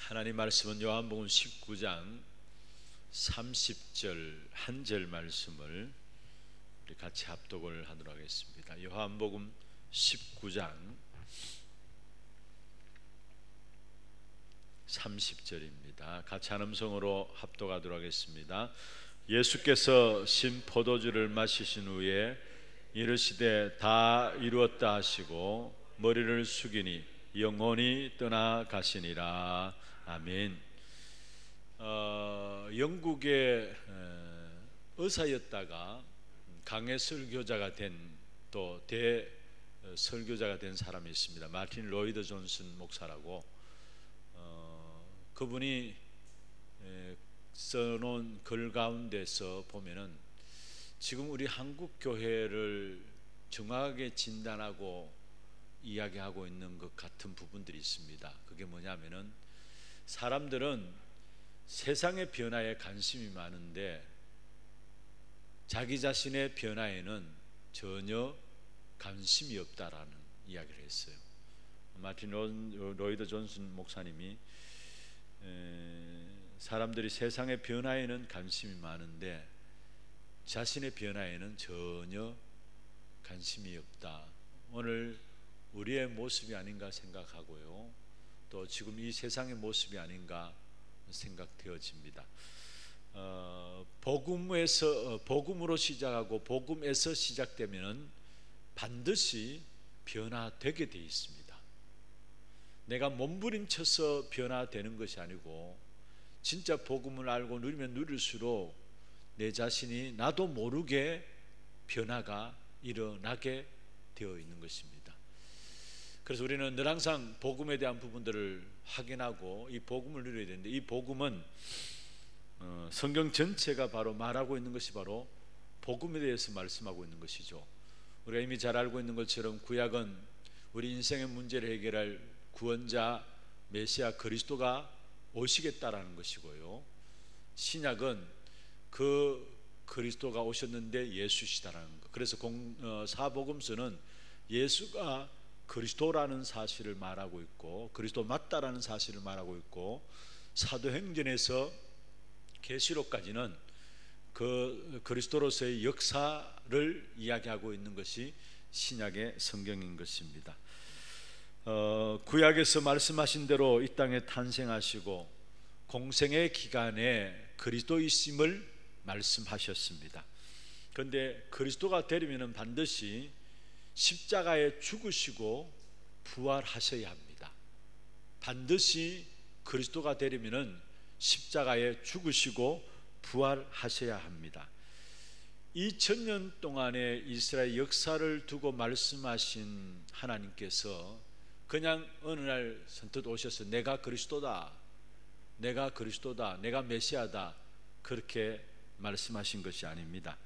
하나님 말씀은 요한복음 19장 30절 한 절 말씀을 우리 같이 합독을 하도록 하겠습니다. 요한복음 19장 30절입니다. 같이 한 음성으로 합독하도록 하겠습니다. 예수께서 신 포도주를 마시신 후에 이르시되 다 이루었다 하시고 머리를 숙이니 영혼이 떠나가시니라. 아멘. 영국의 의사였다가 강해 설교자가 된 또 대설교자가 된 사람이 있습니다. 마틴 로이드 존슨 목사라고. 그분이 써놓은 글 가운데서 보면은 지금 우리 한국 교회를 정확하게 진단하고 이야기하고 있는 것 같은 부분들이 있습니다. 그게 뭐냐면은 사람들은 세상의 변화에 관심이 많은데 자기 자신의 변화에는 전혀 관심이 없다라는 이야기를 했어요. 마틴 로이드 존슨 목사님이 사람들이 세상의 변화에는 관심이 많은데 자신의 변화에는 전혀 관심이 없다. 오늘 우리의 모습이 아닌가 생각하고요, 또 지금 이 세상의 모습이 아닌가 생각되어집니다. 복음으로 시작하고 복음에서 시작되면은 반드시 변화되게 되어 있습니다. 내가 몸부림쳐서 변화되는 것이 아니고 진짜 복음을 알고 누리면 누릴수록 내 자신이 나도 모르게 변화가 일어나게 되어 있는 것입니다. 그래서 우리는 늘 항상 복음에 대한 부분들을 확인하고 이 복음을 누려야 되는데, 이 복음은 성경 전체가 바로 말하고 있는 것이 바로 복음에 대해서 말씀하고 있는 것이죠. 우리가 이미 잘 알고 있는 것처럼 구약은 우리 인생의 문제를 해결할 구원자 메시아 그리스도가 오시겠다라는 것이고요, 신약은 그 그리스도가 오셨는데 예수시다라는 것. 그래서 사복음서는 예수가 그리스도라는 사실을 말하고 있고 그리스도 맞다라는 사실을 말하고 있고, 사도행전에서 계시록까지는 그 그리스도로서의 역사를 이야기하고 있는 것이 신약의 성경인 것입니다. 구약에서 말씀하신 대로 이 땅에 탄생하시고 공생의 기간에 그리스도이심을 말씀하셨습니다. 그런데 그리스도가 되려면 반드시 십자가에 죽으시고 부활하셔야 합니다. 반드시 그리스도가 되려면 십자가에 죽으시고 부활하셔야 합니다. 2000년 동안의 이스라엘 역사를 두고 말씀하신 하나님께서 그냥 어느 날 선뜻 오셔서 내가 그리스도다, 내가 그리스도다, 내가 메시아다, 그렇게 말씀하신 것이 아닙니다.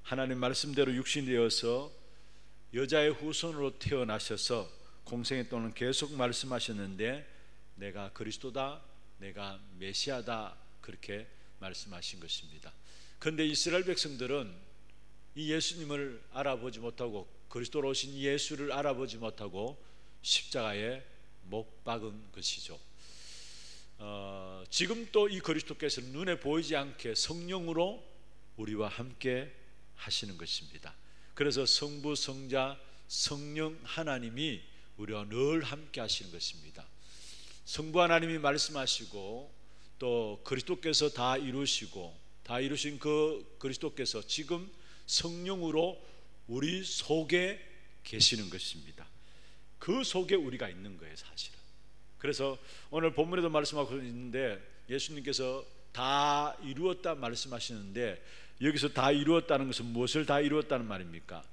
하나님 말씀대로 육신이 되어서 여자의 후손으로 태어나셔서 공생애 동안 계속 말씀하셨는데 내가 그리스도다, 내가 메시아다, 그렇게 말씀하신 것입니다. 그런데 이스라엘 백성들은 이 예수님을 알아보지 못하고 그리스도로 오신 예수를 알아보지 못하고 십자가에 못 박은 것이죠. 지금 또 이 그리스도께서 눈에 보이지 않게 성령으로 우리와 함께 하시는 것입니다. 그래서 성부, 성자, 성령 하나님이 우리와 늘 함께 하시는 것입니다. 성부 하나님이 말씀하시고 또 그리스도께서 다 이루신 그 그리스도께서 지금 성령으로 우리 속에 계시는 것입니다. 그 속에 우리가 있는 거예요, 사실은. 그래서 오늘 본문에도 말씀하고 있는데 예수님께서 다 이루었다 말씀하시는데, 여기서 다 이루었다는 것은 무엇을 다 이루었다는 말입니까?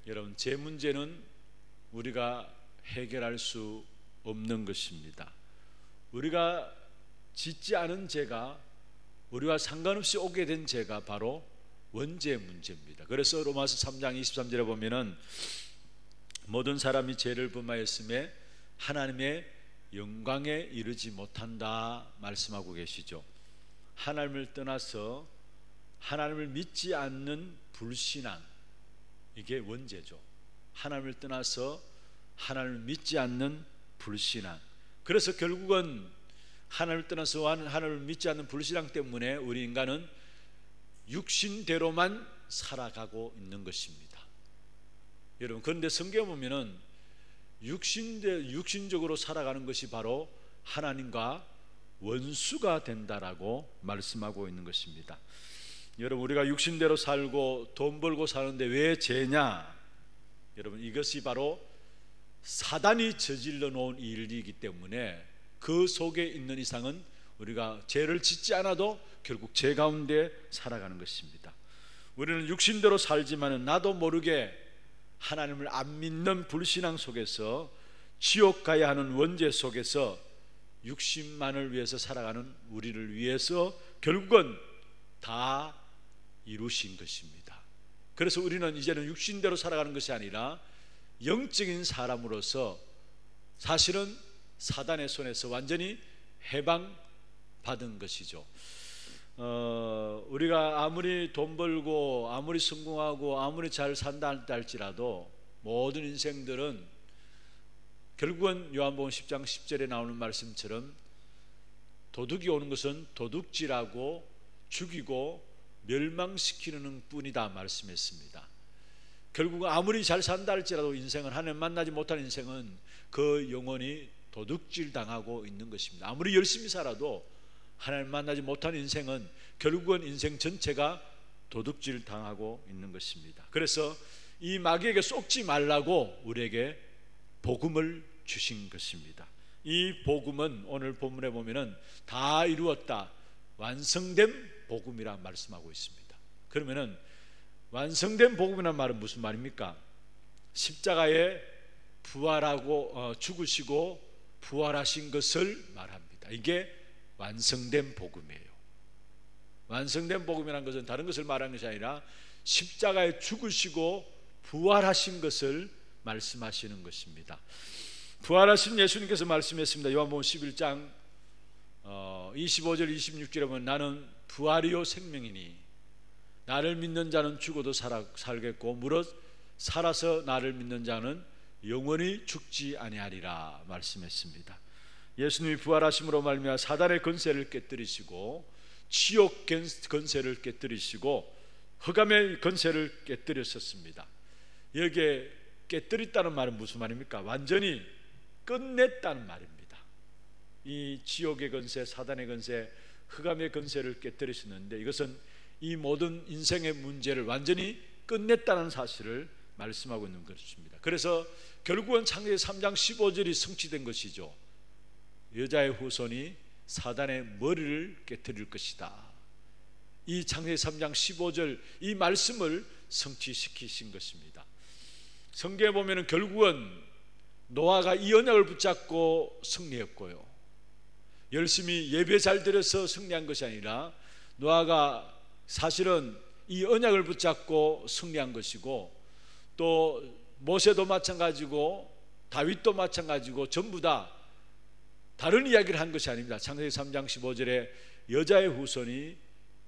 여러분, 제 문제는 우리가 해결할 수 없는 것입니다. 우리가 짓지 않은 죄가, 우리와 상관없이 오게 된 죄가 바로 원죄의 문제입니다. 그래서 로마서 3장 23절에 보면은 모든 사람이 죄를 범하였음에 하나님의 영광에 이르지 못한다 말씀하고 계시죠. 하나님을 떠나서 하나님을 믿지 않는 불신앙, 이게 원죄죠. 하나님을 떠나서 하나님을 믿지 않는 불신앙, 그래서 결국은 하나님을 떠나서 하나님을 믿지 않는 불신앙 때문에 우리 인간은 육신대로만 살아가고 있는 것입니다. 여러분, 그런데 성경에 보면은 육신적으로 살아가는 것이 바로 하나님과 원수가 된다라고 말씀하고 있는 것입니다. 여러분, 우리가 육신대로 살고 돈 벌고 사는데 왜 죄냐? 여러분, 이것이 바로 사단이 저질러 놓은 일이기 때문에 그 속에 있는 이상은 우리가 죄를 짓지 않아도 결국 죄 가운데 살아가는 것입니다. 우리는 육신대로 살지만은 나도 모르게 하나님을 안 믿는 불신앙 속에서 지옥 가야 하는 원죄 속에서 육신만을 위해서 살아가는 우리를 위해서 결국은 다 이루신 것입니다. 그래서 우리는 이제는 육신대로 살아가는 것이 아니라 영적인 사람으로서 사실은 사단의 손에서 완전히 해방받은 것이죠. 우리가 아무리 돈 벌고 아무리 성공하고 아무리 잘 산다 할지라도 모든 인생들은 결국은 요한복음 10장 10절에 나오는 말씀처럼 도둑이 오는 것은 도둑질하고 죽이고 멸망시키는 뿐이다 말씀했습니다. 결국은 아무리 잘 산다 할지라도 인생은, 하나님 만나지 못한 인생은 그 영혼이 도둑질 당하고 있는 것입니다. 아무리 열심히 살아도 하나님 만나지 못한 인생은 결국은 인생 전체가 도둑질 당하고 있는 것입니다. 그래서 이 마귀에게 속지 말라고 우리에게 복음을 주신 것입니다. 이 복음은 오늘 본문에 보면은 다 이루었다, 완성된 복음이라 말씀하고 있습니다. 그러면은 완성된 복음이라는 말은 무슨 말입니까? 십자가에 부활하고 죽으시고 부활하신 것을 말합니다. 이게 완성된 복음이에요. 완성된 복음이라는 것은 다른 것을 말하는 것이 아니라 십자가에 죽으시고 부활하신 것을 말씀하시는 것입니다. 부활하신 예수님께서 말씀했습니다. 요한복음 11장 25절 26절에 보면 나는 부활이요 생명이니 나를 믿는 자는 죽어도 살겠고 무릇 살아서 나를 믿는 자는 영원히 죽지 아니하리라 말씀했습니다. 예수님이 부활하심으로 말미암아 사단의 권세를 깨뜨리시고 지옥 권세를 깨뜨리시고 흑암의 권세를 깨뜨렸었습니다. 여기에 깨뜨렸다는 말은 무슨 말입니까? 완전히 끝냈다는 말입니다. 이 지옥의 권세, 사단의 권세, 흑암의 권세를 깨뜨리셨는데 이것은 이 모든 인생의 문제를 완전히 끝냈다는 사실을 말씀하고 있는 것입니다. 그래서 결국은 창세기 3장 15절이 성취된 것이죠. 여자의 후손이 사단의 머리를 깨뜨릴 것이다. 이 창세기 3장 15절 이 말씀을 성취시키신 것입니다. 성경에 보면 결국은 노아가 이 언약을 붙잡고 승리했고요, 열심히 예배 잘 드려서 승리한 것이 아니라 노아가 사실은 이 언약을 붙잡고 승리한 것이고, 또 모세도 마찬가지고 다윗도 마찬가지고 전부 다 다른 이야기를 한 것이 아닙니다. 창세기 3장 15절에 여자의 후손이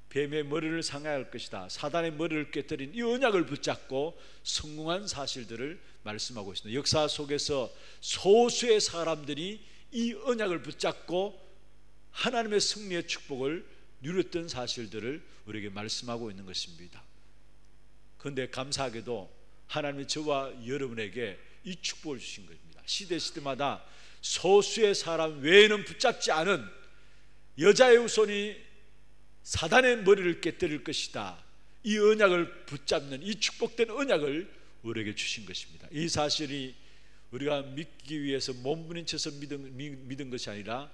뱀의 머리를 상하할 것이다, 사단의 머리를 깨뜨린 이 언약을 붙잡고 성공한 사실들을 말씀하고 있습니다. 역사 속에서 소수의 사람들이 이 언약을 붙잡고 하나님의 승리의 축복을 누렸던 사실들을 우리에게 말씀하고 있는 것입니다. 그런데 감사하게도 하나님이 저와 여러분에게 이 축복을 주신 것입니다. 시대마다 소수의 사람 외에는 붙잡지 않은 여자의 후손이 사단의 머리를 깨뜨릴 것이다, 이 언약을 붙잡는 이 축복된 언약을 우리에게 주신 것입니다. 이 사실이 우리가 믿기 위해서 몸부림쳐서 믿은 것이 아니라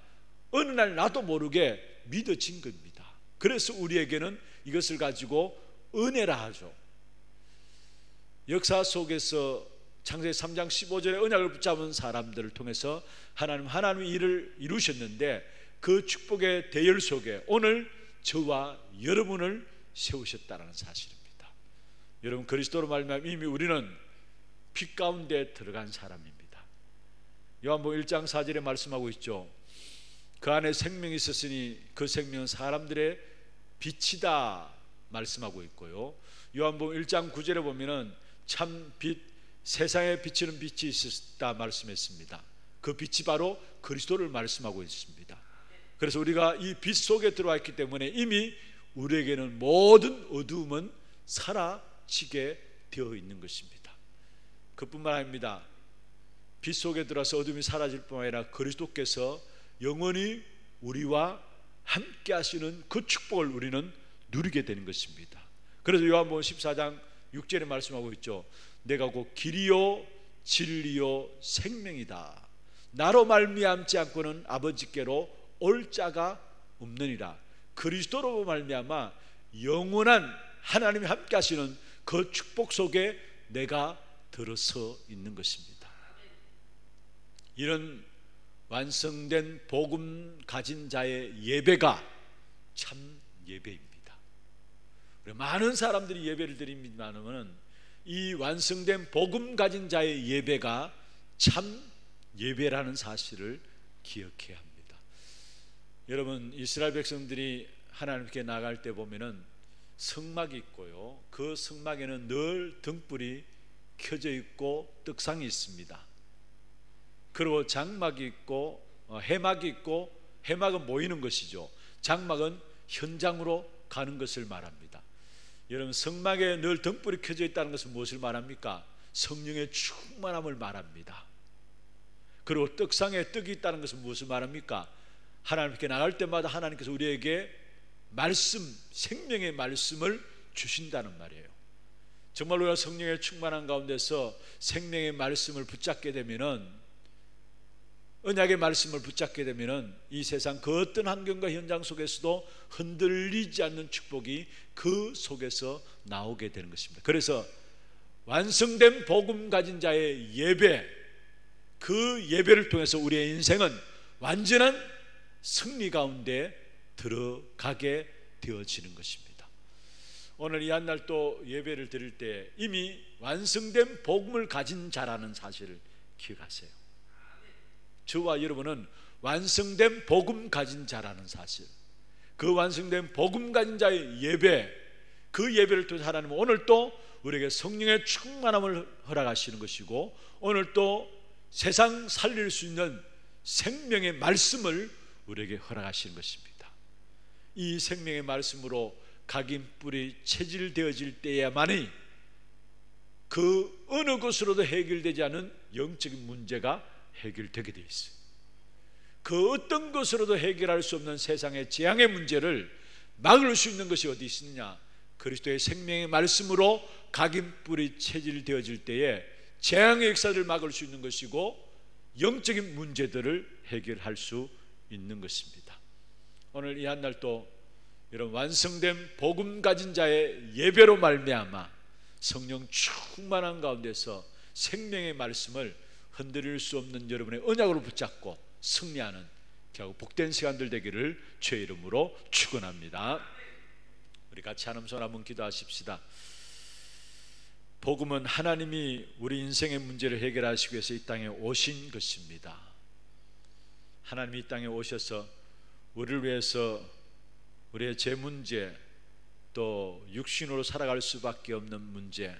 어느 날 나도 모르게 믿어진 겁니다. 그래서 우리에게는 이것을 가지고 은혜라 하죠. 역사 속에서 창세기 3장 15절에 언약을 붙잡은 사람들을 통해서 하나님의 일을 이루셨는데 그 축복의 대열 속에 오늘 저와 여러분을 세우셨다는 사실입니다. 여러분, 그리스도로 말미암아 이미 우리는 빛 가운데 들어간 사람입니다. 요한복음 1장 4절에 말씀하고 있죠. 그 안에 생명이 있었으니 그 생명은 사람들의 빛이다 말씀하고 있고요, 요한복음 1장 9절에 보면은 참 빛, 세상에 비치는 빛이 있었다 말씀했습니다. 그 빛이 바로 그리스도를 말씀하고 있습니다. 그래서 우리가 이 빛 속에 들어와 있기 때문에 이미 우리에게는 모든 어두움은 사라지게 되어 있는 것입니다. 그뿐만 아닙니다. 빛 속에 들어와서 어둠이 사라질 뿐만 아니라 그리스도께서 영원히 우리와 함께 하시는 그 축복을 우리는 누리게 되는 것입니다. 그래서 요한복음 14장 6절에 말씀하고 있죠. 내가 곧 길이요 진리요 생명이다. 나로 말미암지 않고는 아버지께로 올 자가 없느니라. 그리스도로 말미암아 영원한 하나님이 함께 하시는 그 축복 속에 내가 들어서 있는 것입니다. 이런 완성된 복음 가진 자의 예배가 참 예배입니다. 많은 사람들이 예배를 드립니다만 이 완성된 복음 가진 자의 예배가 참 예배라는 사실을 기억해야 합니다. 여러분, 이스라엘 백성들이 하나님께 나갈 때 보면은 성막이 있고요, 그 성막에는 늘 등불이 켜져 있고 떡상이 있습니다. 그리고 장막이 있고 해막이 있고, 해막은 모이는 것이죠. 장막은 현장으로 가는 것을 말합니다. 여러분, 성막에 늘 등불이 켜져 있다는 것은 무엇을 말합니까? 성령의 충만함을 말합니다. 그리고 떡상에 떡이 있다는 것은 무엇을 말합니까? 하나님께 나갈 때마다 하나님께서 우리에게 말씀, 생명의 말씀을 주신다는 말이에요. 정말 우리가 성령의 충만한 가운데서 생명의 말씀을 붙잡게 되면은, 언약의 말씀을 붙잡게 되면은 이 세상 그 어떤 환경과 현장 속에서도 흔들리지 않는 축복이 그 속에서 나오게 되는 것입니다. 그래서 완성된 복음 가진 자의 예배, 그 예배를 통해서 우리의 인생은 완전한 승리 가운데 들어가게 되어지는 것입니다. 오늘 이 한날 또 예배를 드릴 때 이미 완성된 복음을 가진 자라는 사실을 기억하세요. 저와 여러분은 완성된 복음 가진 자라는 사실, 그 완성된 복음 가진 자의 예배, 그 예배를 통해서 하나님은 오늘 또 우리에게 성령의 충만함을 허락하시는 것이고, 오늘 또 세상 살릴 수 있는 생명의 말씀을 우리에게 허락하시는 것입니다. 이 생명의 말씀으로 각인 뿔이 체질되어질 때야만이 그 어느 것으로도 해결되지 않은 영적인 문제가 해결되게 되어 있어요. 그 어떤 것으로도 해결할 수 없는 세상의 재앙의 문제를 막을 수 있는 것이 어디 있느냐? 그리스도의 생명의 말씀으로 각인 뿔이 체질되어질 때에 재앙의 역사를 막을 수 있는 것이고, 영적인 문제들을 해결할 수 있는 것입니다. 오늘 이 한날 또 이런 완성된 복음 가진 자의 예배로 말미암아 성령 충만한 가운데서 생명의 말씀을 흔들릴 수 없는 여러분의 언약으로 붙잡고 승리하는 결국 복된 시간들 되기를 주의 이름으로 축원합니다. 우리 같이 한음 손 한번 기도하십시다. 복음은 하나님이 우리 인생의 문제를 해결하시기 위해서 이 땅에 오신 것입니다. 하나님이 이 땅에 오셔서 우리를 위해서 우리의 제 문제, 또 육신으로 살아갈 수밖에 없는 문제,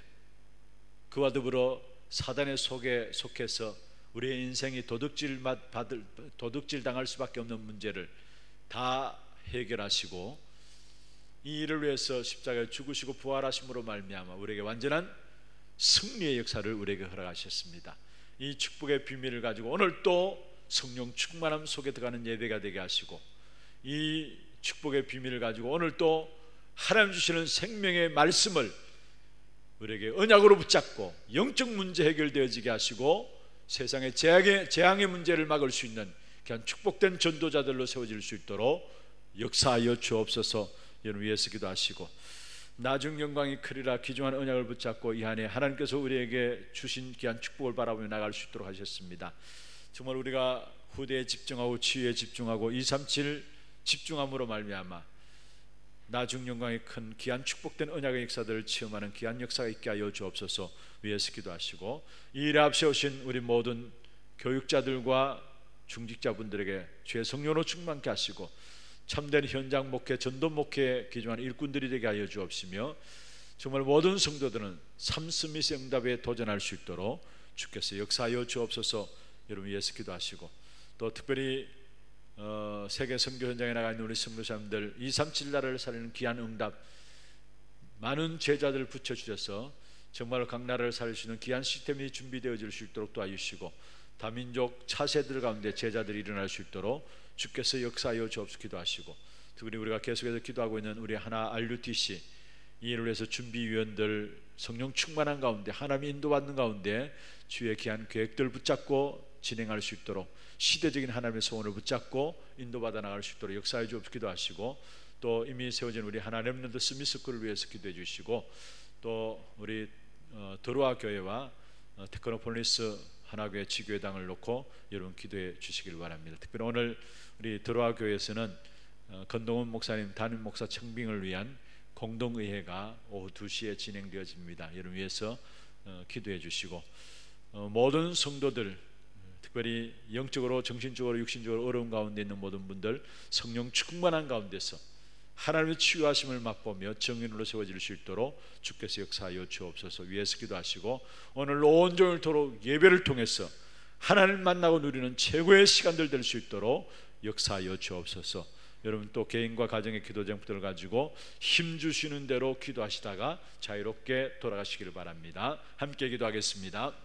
그와 더불어 사단의 속에 속해서 우리의 인생이 도둑질 당할 수밖에 없는 문제를 다 해결하시고, 이 일을 위해서 십자가에 죽으시고 부활하심으로 말미암아 우리에게 완전한 승리의 역사를 우리에게 허락하셨습니다. 이 축복의 비밀을 가지고 오늘 또 성령 충만함 속에 들어가는 예배가 되게 하시고, 이 축복의 비밀을 가지고 오늘 또 하나님 주시는 생명의 말씀을 우리에게 언약으로 붙잡고 영적 문제 해결되어지게 하시고, 세상의 재앙의 문제를 막을 수 있는 그냥 축복된 전도자들로 세워질 수 있도록 역사하여 주옵소서. 여러분 위해서 기도하시고, 나중 영광이 크리라 귀중한 언약을 붙잡고 이 한해 하나님께서 우리에게 주신 귀한 축복을 바라보며 나갈 수 있도록 하셨습니다. 정말 우리가 후대에 집중하고 치유에 집중하고 237 집중함으로 말미암아 나중 영광이 큰 귀한 축복된 언약의 역사들을 체험하는 귀한 역사가 있게 하여 주옵소서. 위에서 기도하시고, 이 일에 앞세우신 우리 모든 교육자들과 중직자분들에게 주의 성령으로 충만케 하시고, 참된 현장 목회, 전도 목회에 기중한 일꾼들이 되게 하여 주옵시며, 정말 모든 성도들은 삶 스미스 응답에 도전할 수 있도록 주께서 역사하여 주옵소서. 여러분 위해서 기도하시고, 또 특별히 세계 선교 현장에 나가 있는 우리 선교사님들 237 나라를 살리는 귀한 응답, 많은 제자들을 붙여주셔서 정말 각 나라를 살릴 수 있는 귀한 시스템이 준비되어질 수 있도록 도와주시고, 다민족 차세들 가운데 제자들이 일어날 수 있도록 주께서 역사하여 주옵소서 기도하시고, 특별히 우리가 계속해서 기도하고 있는 우리 하나 RUTC 이 일을 위해서 준비위원들 성령 충만한 가운데 하나님의 인도받는 가운데 주의 귀한 계획들 붙잡고 진행할 수 있도록, 시대적인 하나님의 소원을 붙잡고 인도받아 나갈 수 있도록 역사해 주옵소서 기도하시고, 또 이미 세워진 우리 하나 렘넌트 스미스쿨을 위해서 기도해 주시고, 또 우리 드로아 교회와 테크노폴리스 하나교회 지교회당을 놓고 여러분 기도해 주시길 바랍니다. 특별히 오늘 우리 드로아 교회에서는 건동훈 목사님 담임 목사 청빙을 위한 공동의회가 오후 2시에 진행되어집니다. 여러분 위해서 기도해 주시고, 모든 성도들, 특별히 영적으로 정신적으로 육신적으로 어려운 가운데 있는 모든 분들 성령 충만한 가운데서 하나님의 치유하심을 맛보며 정인으로 세워질 수 있도록 주께서 역사하여 주옵소서 위해서 기도하시고, 오늘 온종일 토록 예배를 통해서 하나님을 만나고 누리는 최고의 시간들 될 수 있도록 역사하여 주옵소서. 여러분 또 개인과 가정의 기도 제목들을 가지고 힘주시는 대로 기도하시다가 자유롭게 돌아가시기를 바랍니다. 함께 기도하겠습니다.